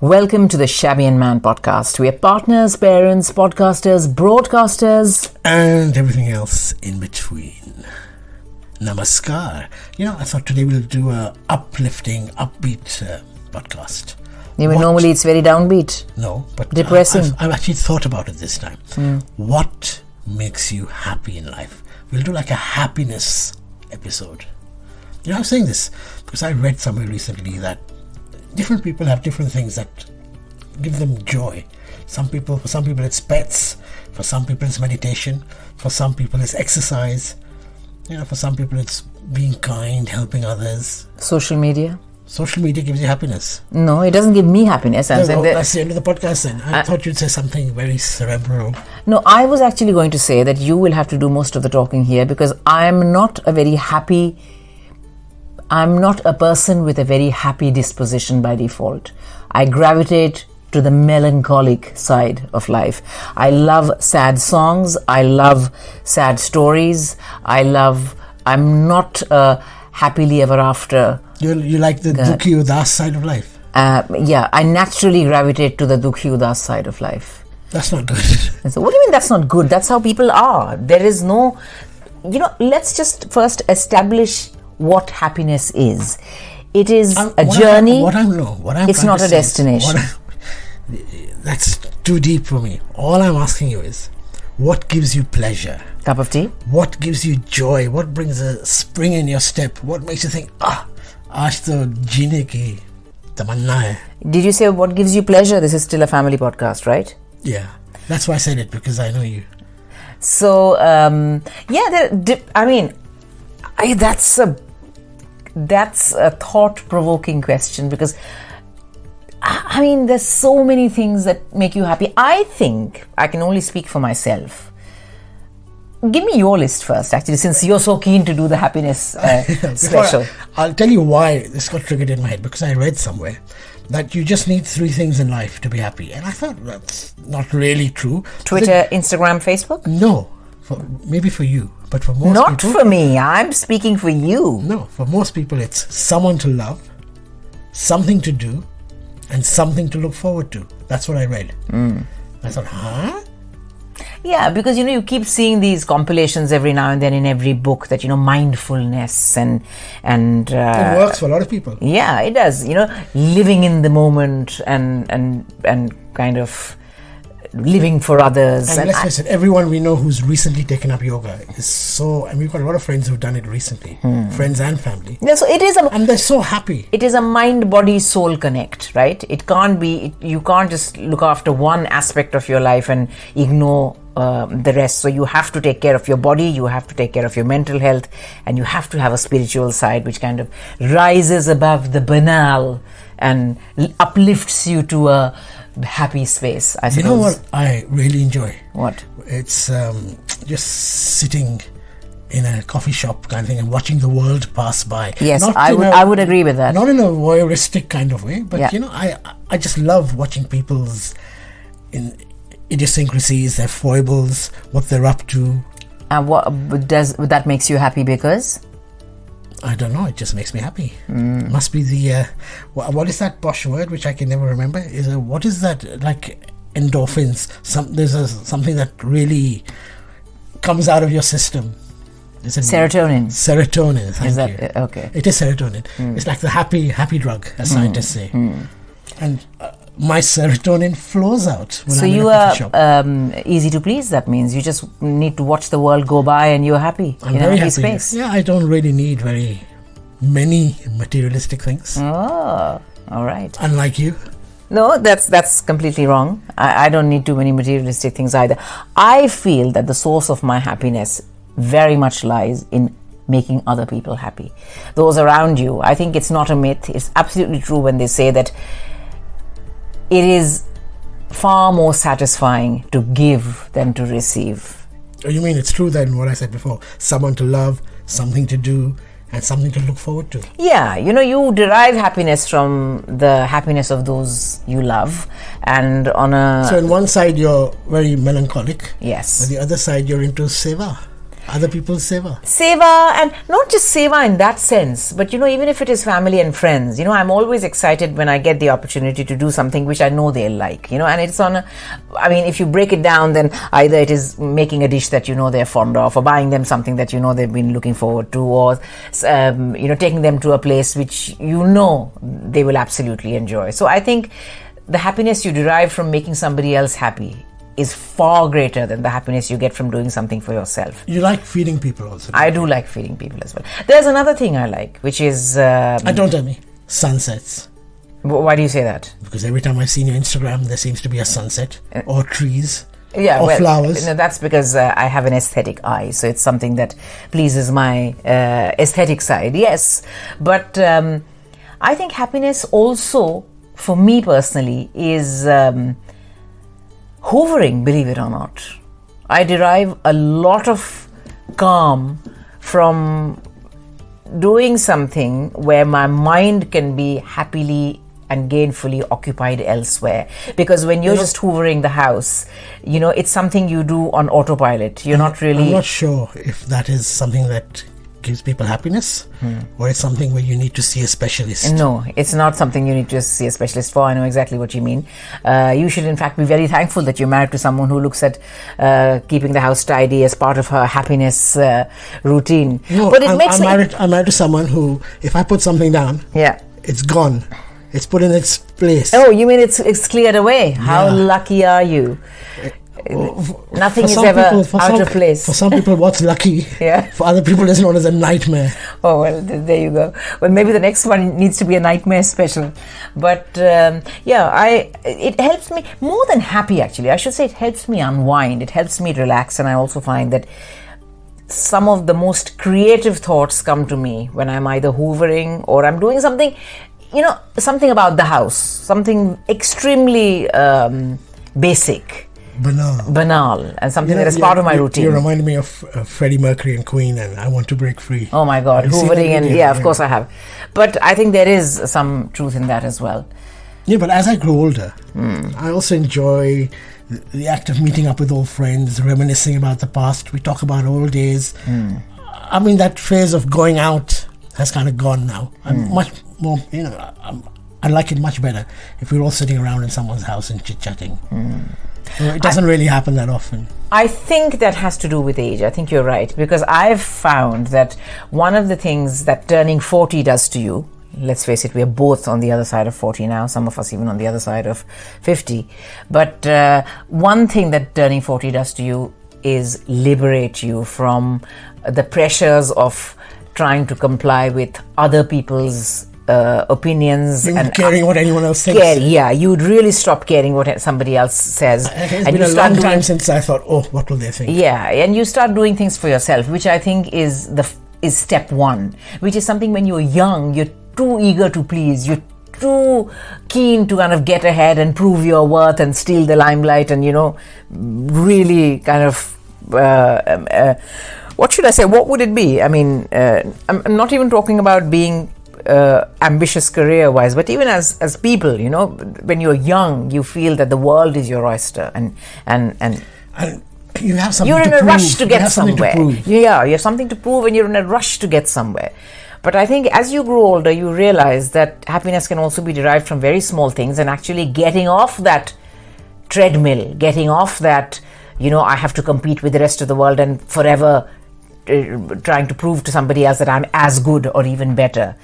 Welcome to the Shabby And Man podcast. We are partners, parents, podcasters, broadcasters, and everything else in between. Namaskar. I thought today we'll do a uplifting, upbeat podcast. Normally it's very downbeat. No, but depressing. I've actually thought about it this time. What makes you happy in life? We'll do like a happiness episode. I'm saying this because I read somewhere recently that different people have different things that give them joy. For some people it's pets, for some people it's meditation, for some people it's exercise, for some people it's being kind, helping others. Social media gives you happiness. No, it doesn't give me happiness. That's the end of the podcast then. I thought you'd say something very cerebral. No, I was actually going to say that you will have to do most of the talking here because I'm not a person with a very happy disposition by default. I gravitate to the melancholic side of life. I love sad songs. I love sad stories. I'm not a happily ever after. You like the Dukhi Udas side of life? Yeah, I naturally gravitate to the Dukhi Udas side of life. That's not good. So what do you mean that's not good? That's how people are. There is no... let's just first establish what happiness is. It is a journey. It's not a destination. That's too deep for me. All I'm asking you is, what gives you pleasure? Cup of tea? What gives you joy? What brings a spring in your step? What makes you think, aaj to jeene ki tamanna hai? Did you say what gives you pleasure? This is still a family podcast, right? Yeah. That's why I said it, because I know you. So, that's a thought-provoking question because there's so many things that make you happy. I think I can only speak for myself. Give me your list first, actually, since you're so keen to do the happiness special. I'll tell you why this got triggered in my head, because I read somewhere that you just need 3 things in life to be happy. And I thought that's not really true. Twitter, Instagram, Facebook? No. Maybe for you, but for most people... Not for me. I'm speaking for you. No, for most people it's someone to love, something to do, and something to look forward to. That's what I read. I thought, Yeah, because you keep seeing these compilations every now and then in every book that mindfulness and it works for a lot of people. Yeah, it does. Living in the moment and kind of living for others. And let's face it, everyone we know who's recently taken up yoga is and we've got a lot of friends who've done it recently, friends and family. Yeah, so it is and they're so happy. It is a mind, body, soul connect, right? It can't be. You can't just look after one aspect of your life and ignore the rest. So you have to take care of your body, you have to take care of your mental health, and you have to have a spiritual side which kind of rises above the banal and uplifts you to a happy space, I suppose. You know what I really enjoy? What? It's just sitting in a coffee shop kind of thing and watching the world pass by. Yes, I would agree with that. Not in a voyeuristic kind of way, but I just love watching people's idiosyncrasies, their foibles, what they're up to. And that makes you happy because? I don't know, it just makes me happy. Must be the what is that posh word which I can never remember? What is that, like endorphins? There's something that really comes out of your system. Serotonin. Serotonin, thank you. Okay. It is serotonin. It's like the happy drug, as scientists say. And my serotonin flows out when I'm in a coffee shop. So you are easy to please, that means. You just need to watch the world go by and you're happy. I'm very happy. Space. Yeah, I don't really need very many materialistic things. Oh, all right. Unlike you. No, that's completely wrong. I don't need too many materialistic things either. I feel that the source of my happiness very much lies in making other people happy. Those around you. I think it's not a myth. It's absolutely true when they say that it is far more satisfying to give than to receive. Oh, you mean it's true then what I said before? Someone to love, something to do, and something to look forward to. Yeah, you derive happiness from the happiness of those you love. And so on one side you're very melancholic. Yes. On the other side you're into seva. Other people's seva. Seva, and not just seva in that sense, but even if it is family and friends, I'm always excited when I get the opportunity to do something which I know they'll like, and it's if you break it down, then either it is making a dish that they're fond of, or buying them something that they've been looking forward to, or taking them to a place which they will absolutely enjoy. So I think the happiness you derive from making somebody else happy is far greater than the happiness you get from doing something for yourself. You like feeding people also? I do like feeding people as well. There's another thing I like, which is... don't tell me. Sunsets. Why do you say that? Because every time I've seen your Instagram, there seems to be a sunset, or trees, or flowers. No, that's because I have an aesthetic eye, so it's something that pleases my aesthetic side, yes. But I think happiness also, for me personally, is... hoovering, believe it or not. I derive a lot of calm from doing something where my mind can be happily and gainfully occupied elsewhere. Because when you're just hoovering the house, it's something you do on autopilot. You're not really... I'm not sure if that is something that gives people happiness, or it's something where you need to see a specialist. No, it's not something you need to see a specialist for. I know exactly what you mean. You should in fact be very thankful that you're married to someone who looks at keeping the house tidy as part of her happiness routine. No, but I'm married to someone who, if I put something down, it's gone. It's put in its place. Oh, you mean it's cleared away? How lucky are you? Nothing is ever out of place. For some people, what's lucky? For other people, it's known as a nightmare. Oh, well, there you go. Well, maybe the next one needs to be a nightmare special. But it helps me, more than happy actually, I should say it helps me unwind. It helps me relax, and I also find that some of the most creative thoughts come to me when I'm either hoovering or I'm doing something, something about the house, something extremely basic. Banal, and something that is part of my routine. You remind me of Freddie Mercury and Queen and I Want to Break Free. Oh my God, hoovering, and of course I have. But I think there is some truth in that as well. Yeah, but as I grow older, I also enjoy the act of meeting up with old friends, reminiscing about the past. We talk about old days. I mean, that phase of going out has kind of gone now. I'm much more, I like it much better if we're all sitting around in someone's house and chit-chatting. It doesn't really happen that often. I think that has to do with age. I think you're right, because I've found that one of the things that turning 40 does to you, let's face it, we are both on the other side of 40 now, some of us even on the other side of 50, but one thing that turning 40 does to you is liberate you from the pressures of trying to comply with other people's opinions and caring what anyone else thinks. You'd really stop caring what somebody else says. It's been a long time since I thought, what will they think? And you start doing things for yourself, which I think is step one, which is something when you're young, you're too eager to please, you're too keen to kind of get ahead and prove your worth and steal the limelight and really kind of what should I say, what would it be? I mean, I'm not even talking about being ambitious career-wise, but even as people, when you're young, you feel that the world is your oyster, and you have something you're in to a prove. rush to get somewhere. You have something to prove, and you're in a rush to get somewhere. But I think as you grow older, you realize that happiness can also be derived from very small things, and actually getting off that treadmill, getting off that, I have to compete with the rest of the world and forever trying to prove to somebody else that I'm as good or even better.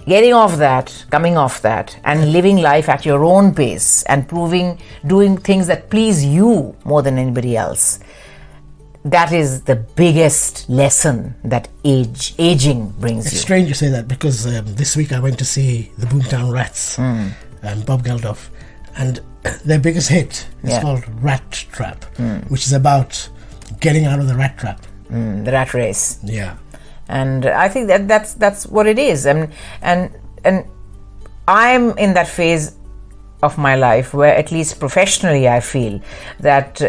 Getting off that, coming off that, and living life at your own pace and doing things that please you more than anybody else. That is the biggest lesson that aging brings you. It's strange you say that, because this week I went to see the Boomtown Rats and Bob Geldof, and their biggest hit is called Rat Trap, which is about getting out of the rat trap. The rat race. Yeah. And I think that's what it is, and I'm in that phase of my life where, at least professionally, I feel that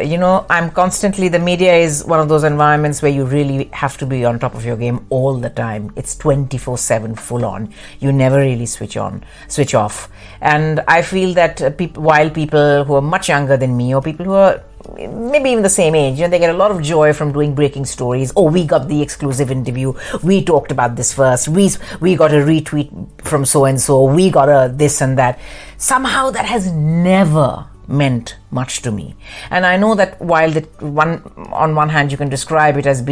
I'm constantly, the media is one of those environments where you really have to be on top of your game all the time. It's 24/7 full on. You never really switch off. And I feel that while people who are much younger than me, or people who are maybe even the same age, they get a lot of joy from doing breaking stories. Oh, we got the exclusive interview. We talked about this first. We got a retweet from so-and-so. We got a this and that. Somehow that has never meant much to me. And I know that while on one hand you can describe it as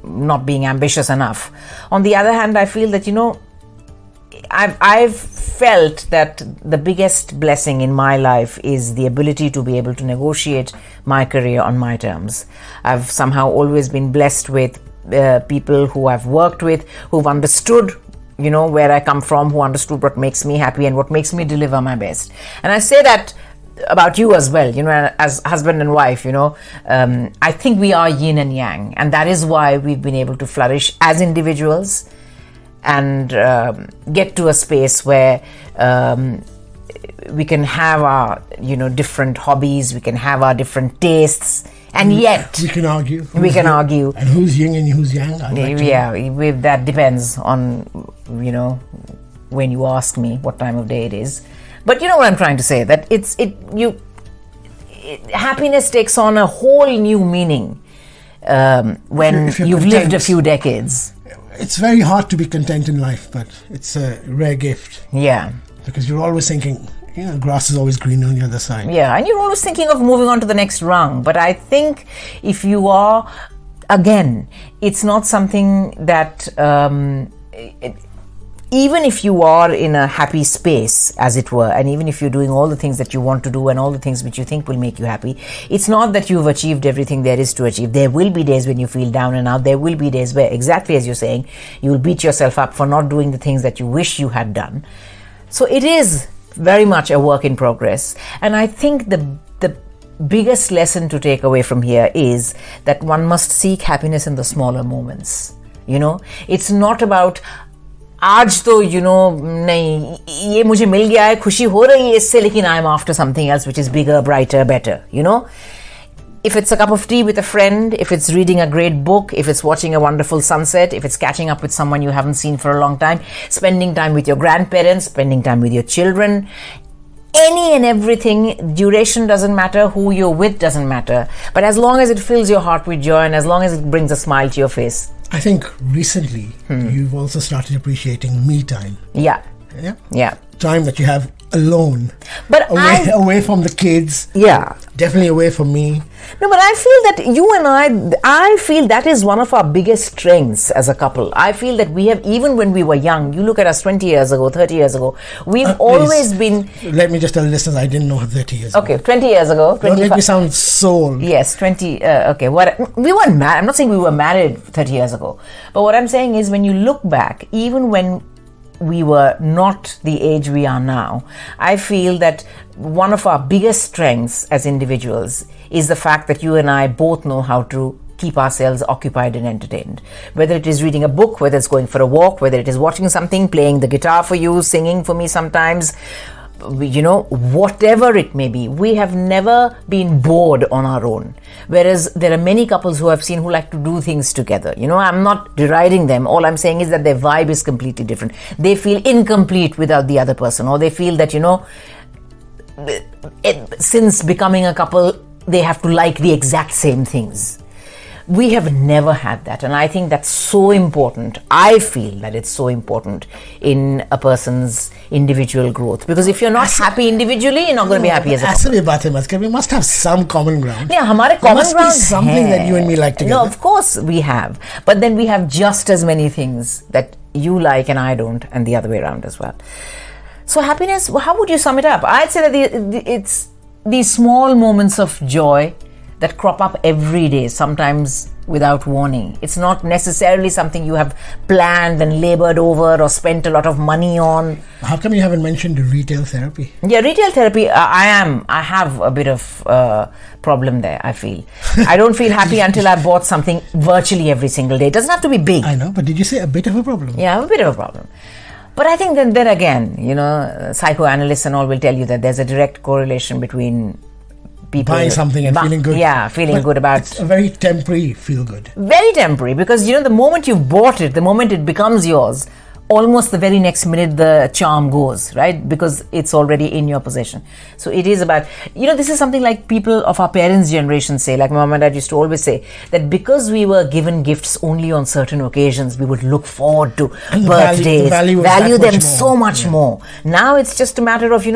not being ambitious enough, on the other hand I feel that I've felt that the biggest blessing in my life is the ability to be able to negotiate my career on my terms. I've somehow always been blessed with people who I've worked with, who've understood where I come from, who understood what makes me happy and what makes me deliver my best. And I say that about you as well, as husband and wife, I think we are yin and yang, and that is why we've been able to flourish as individuals and get to a space where we can have our different hobbies, we can have our different tastes, and yet we can argue. And who's yin and who's yang? That depends on when you ask me what time of day it is. But you know what I'm trying to say, that happiness takes on a whole new meaning when you've lived a few decades. It's very hard to be content in life, but it's a rare gift. Yeah. Because you're always thinking, grass is always greener on the other side. Yeah, and you're always thinking of moving on to the next rung. But I think if you are, again, it's not something that... even if you are in a happy space, as it were, and even if you're doing all the things that you want to do and all the things which you think will make you happy, it's not that you've achieved everything there is to achieve. There will be days when you feel down and out. There will be days where, exactly as you're saying, you will beat yourself up for not doing the things that you wish you had done. So it is very much a work in progress. And I think the biggest lesson to take away from here is that one must seek happiness in the smaller moments. It's not about... आज तो नहीं ये मुझे मिल गया है, खुशी हो रही है इससे, लेकिन I am after something else which is bigger, brighter, better. If it's a cup of tea with a friend, if it's reading a great book, if it's watching a wonderful sunset, if it's catching up with someone you haven't seen for a long time, spending time with your grandparents, spending time with your children, any and everything, duration doesn't matter, who you're with doesn't matter, but as long as it fills your heart with joy and as long as it brings a smile to your face. I think recently you've also started appreciating me time. Yeah. Time that you have alone, but away from the kids. Yeah, definitely away from me. No, but I feel that you and I feel that is one of our biggest strengths as a couple. I feel that we have, even when we were young, you look at us 20 years ago, 30 years ago, we've always been... Let me just tell listeners, I didn't know her 30 years ago. Okay, 20 years ago. Don't make me sound so old. Yes, 20, okay. We weren't married. I'm not saying we were married 30 years ago. But what I'm saying is when you look back, even when we were not the age we are now, I feel that one of our biggest strengths as individuals is the fact that you and I both know how to keep ourselves occupied and entertained. Whether it is reading a book, whether it's going for a walk, whether it is watching something, playing the guitar for you, singing for me sometimes, whatever it may be, we have never been bored on our own. Whereas there are many couples who I've seen who like to do things together. I'm not deriding them. All I'm saying is that their vibe is completely different. They feel incomplete without the other person, or they feel that, since becoming a couple, they have to like the exact same things. We have never had that, and I think that's so important. I feel that it's so important in a person's individual growth, because if you're not happy individually, you're not going to be happy as a couple. We must have some common ground. Yeah, हमारे common must ground be something that you and me like together. No, of course we have, but then we have just as many things that you like and I don't, and the other way around as well. So happiness, how would you sum it up? I'd say that it's these small moments of joy that crop up every day, sometimes without warning. It's not necessarily something you have planned and labored over or spent a lot of money on. How come you haven't mentioned retail therapy? Yeah, retail therapy, I have a bit of problem there, I feel. I don't feel happy until I've bought something virtually every single day. It doesn't have to be big. I know, but did you say a bit of a problem? Yeah, a bit of a problem. But I think that then again, psychoanalysts and all will tell you that there's a direct correlation between people buying something and feeling good. Yeah, feeling good about... It's a very temporary feel good. Very temporary, because, the moment you've bought it, the moment it becomes yours, almost the very next minute the charm goes, right? Because it's already in your possession. So it is about, this is something like people of our parents' generation say, like my mom and dad used to always say, that because we were given gifts only on certain occasions, we would look forward to birthdays, value them so much more. Now it's just a matter of,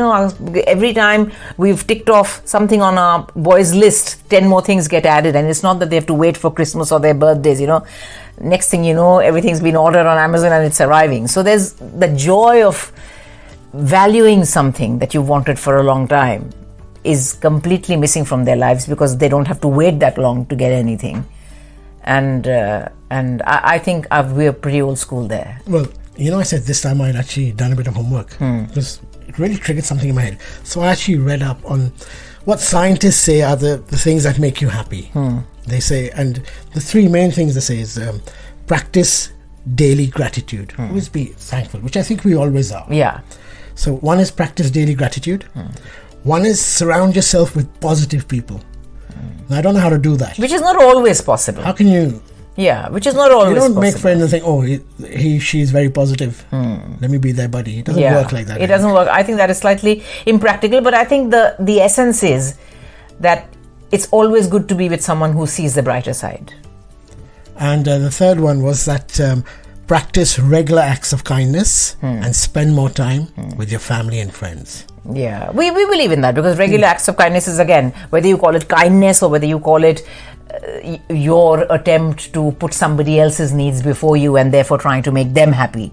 every time we've ticked off something on our boys' list, 10 more things get added, and it's not that they have to wait for Christmas or their birthdays, Next thing you know, everything's been ordered on Amazon and it's arriving. So there's the joy of valuing something that you wanted for a long time is completely missing from their lives because they don't have to wait that long to get anything. And I think we're pretty old school there. Well, I said this time I'd actually done a bit of homework because it really triggered something in my head. So I actually read up on what scientists say are the things that make you happy. They say, and the three main things they say is practice daily gratitude. Always be thankful, which I think we always are. Yeah. So one is practice daily gratitude. One is surround yourself with positive people. Now, I don't know how to do that. Which is not always possible. How can you? Yeah, which is not always possible. You don't make friends and think, oh, she's very positive. Let me be their buddy. It doesn't work like that. It doesn't work. I think that is slightly impractical, but I think the essence is that it's always good to be with someone who sees the brighter side. And the third one was that practice regular acts of kindness and spend more time with your family and friends. Yeah, we believe in that because regular acts of kindness is, again, whether you call it kindness or whether you call it your attempt to put somebody else's needs before you and therefore trying to make them happy,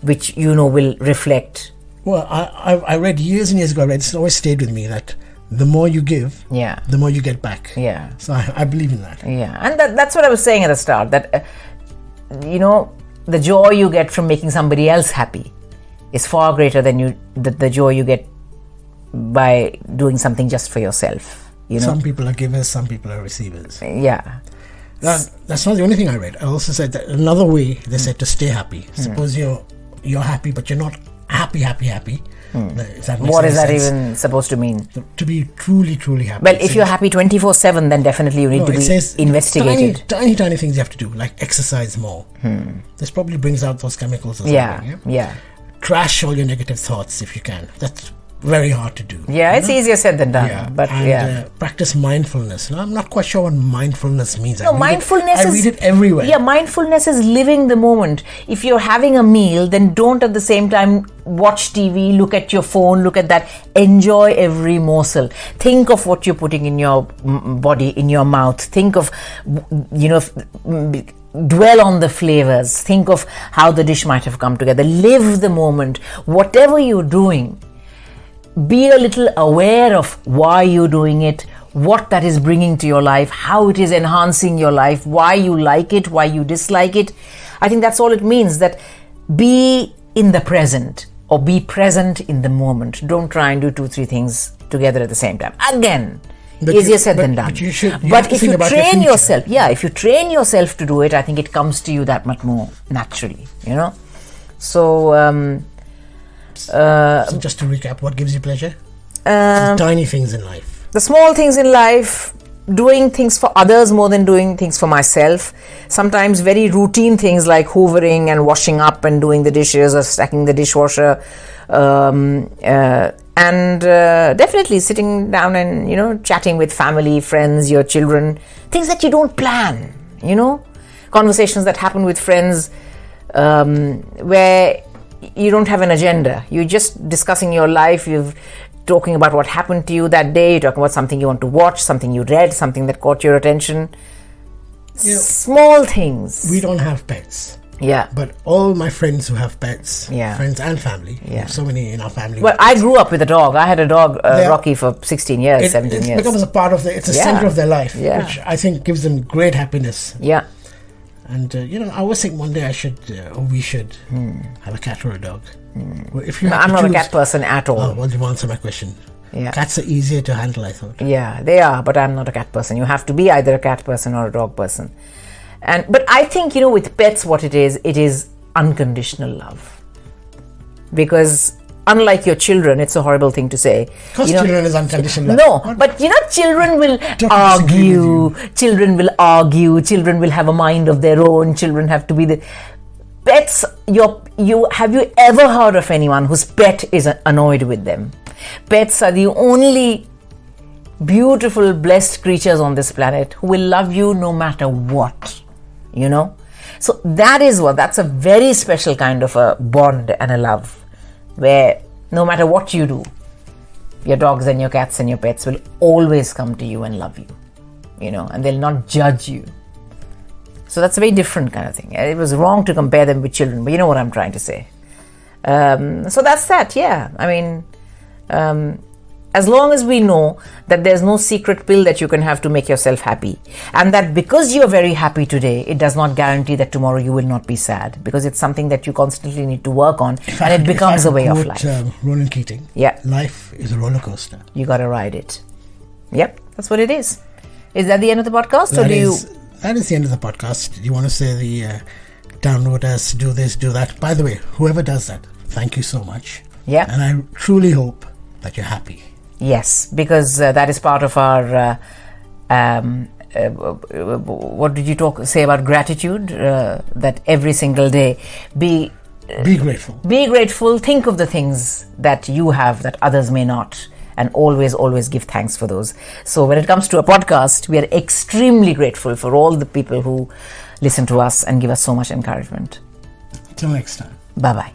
which will reflect. Well, I read years and years ago, it's always stayed with me that the more you give, the more you get back. Yeah. So I believe in that. Yeah, and that's what I was saying at the start, that, the joy you get from making somebody else happy is far greater than the joy you get by doing something just for yourself. Some people are givers, some people are receivers. Yeah. That's not the only thing I read. I also said that another way they said to stay happy. Suppose you're happy, but you're not happy. What is that even supposed to mean? To be truly, truly happy. Well, if you're happy 24/7, then definitely you need to be investigated. Tiny things you have to do, like exercise more. This probably brings out those chemicals or something. Yeah. Trash all your negative thoughts if you can. That's very hard to do. Yeah, it's easier said than done. Yeah. But practice mindfulness. Now, I'm not quite sure what mindfulness means. No, mindfulness I read it everywhere. Yeah, mindfulness is living the moment. If you're having a meal, then don't at the same time watch TV, look at your phone, look at that. Enjoy every morsel. Think of what you're putting in your body, in your mouth. Think of, dwell on the flavors. Think of how the dish might have come together. Live the moment. Whatever you're doing, be a little aware of why you're doing it, what that is bringing to your life, how it is enhancing your life, why you like it, why you dislike it. I think that's all it means, that be in the present or be present in the moment. Don't try and do 2-3 things together at the same time. Again, easier said than done. But if you train yourself, if you train yourself to do it, I think it comes to you that much more naturally, So, so just to recap, what gives you pleasure? The tiny things in life. The small things in life, doing things for others more than doing things for myself. Sometimes very routine things like hoovering and washing up and doing the dishes or stacking the dishwasher. And definitely sitting down and, chatting with family, friends, your children. Things that you don't plan, Conversations that happen with friends where you don't have an agenda. You're just discussing your life. You're talking about what happened to you that day. You're talking about something you want to watch, something you read, something that caught your attention. Small things. We don't have pets. Yeah. But all my friends who have pets, friends and family, so many in our family. Well, I grew up with a dog. I had a dog, Rocky, for 16 years, 17 years. It becomes a part of it's a center of their life, which I think gives them great happiness. Yeah. And, I always think one day we should have a cat or a dog. Well, if you I'm not a cat person at all. Oh, well, you answer my question. Yeah. Cats are easier to handle, I thought. Yeah, they are, but I'm not a cat person. You have to be either a cat person or a dog person. But I think, with pets, what it is unconditional love. Because unlike your children, it's a horrible thing to say. Because children is unconditional love. No, but children will argue. Children will argue. Children will have a mind of their own. Children have to be Pets, have you ever heard of anyone whose pet is annoyed with them? Pets are the only beautiful, blessed creatures on this planet who will love you no matter what, So that's a very special kind of a bond and a love, where no matter what you do, your dogs and your cats and your pets will always come to you and love you, and they'll not judge you. So that's a very different kind of thing. It was wrong to compare them with children, but you know what I'm trying to say. So that's that, yeah. I mean, as long as we know that there's no secret pill that you can have to make yourself happy, and that because you're very happy today, it does not guarantee that tomorrow you will not be sad, because it's something that you constantly need to work on, and it becomes a way of life. Roland Keating, life is a roller coaster. You got to ride it. Yep, that's what it is. Is that the end of the podcast? That is the end of the podcast. Do you want to say the download us, do this, do that? By the way, whoever does that, thank you so much. Yeah. And I truly hope that you're happy. Yes, because that is part of our, what did you say about gratitude? That every single day, be grateful. Be grateful. Think of the things that you have that others may not. And always give thanks for those. So when it comes to a podcast, we are extremely grateful for all the people who listen to us and give us so much encouragement. Till next time. Bye-bye.